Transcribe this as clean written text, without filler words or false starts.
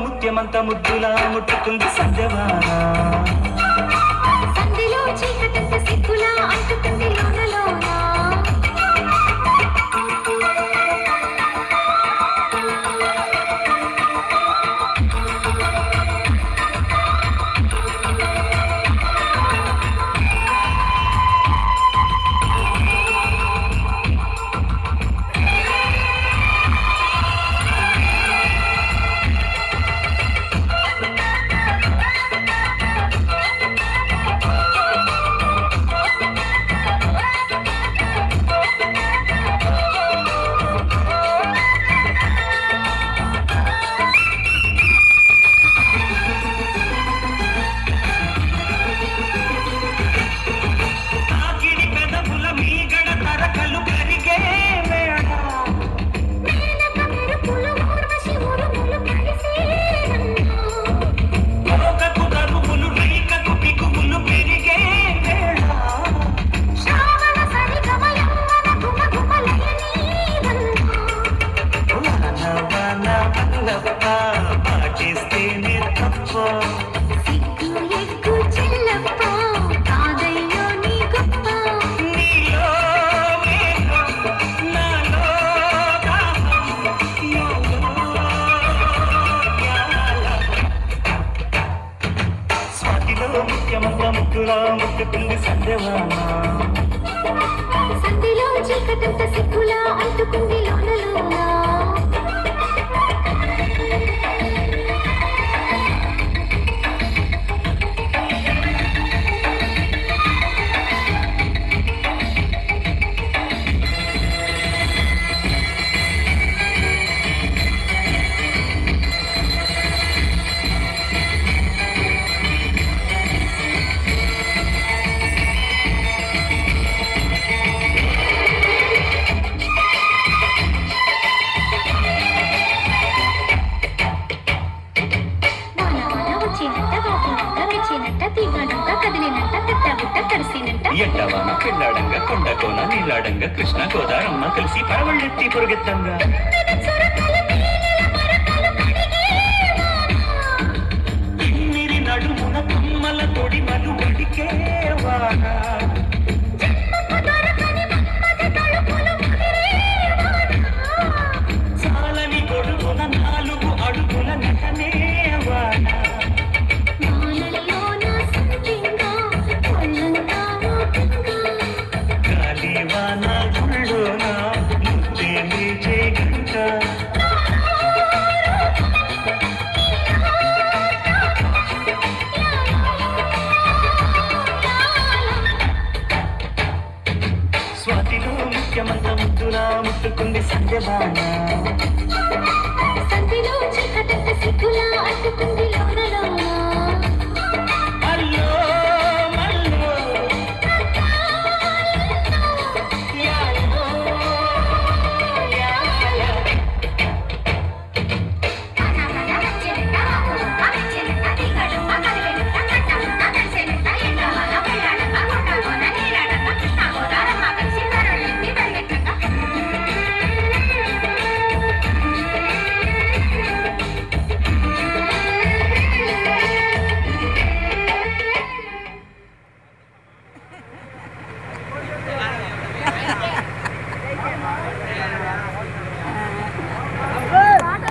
ముత్యమంత ముద్దులా ముట్టుకుంది సంధ్యవాన సంధిలో చీకటంత సిగ్గులా అంటుకుంది లోన ముట్టుకుంది సంధ్యవాన సంధిలో చీకటంత సిగ్గులా అంటుకుంది లోన ఎండవాన పెళ్ళాడంగా కొండకోన నీళ్ళాడంగా కృష్ణ గోదారమ్మ కలిసి పరవళ్ళెత్తి పొరుగెత్తంగా ఇన్నిరి నడుమున కమ్మల తొడిమలు వడికేవాన చాలని గొడుగున 4 అడుగుల నటనేవాన స్వాతిలో ముఖ్యమంత ముద్దులా ముట్టుకుంది సంధ్యవాన సంధిలో చీకటంత సిగ్గులా అంటుకుంది లోన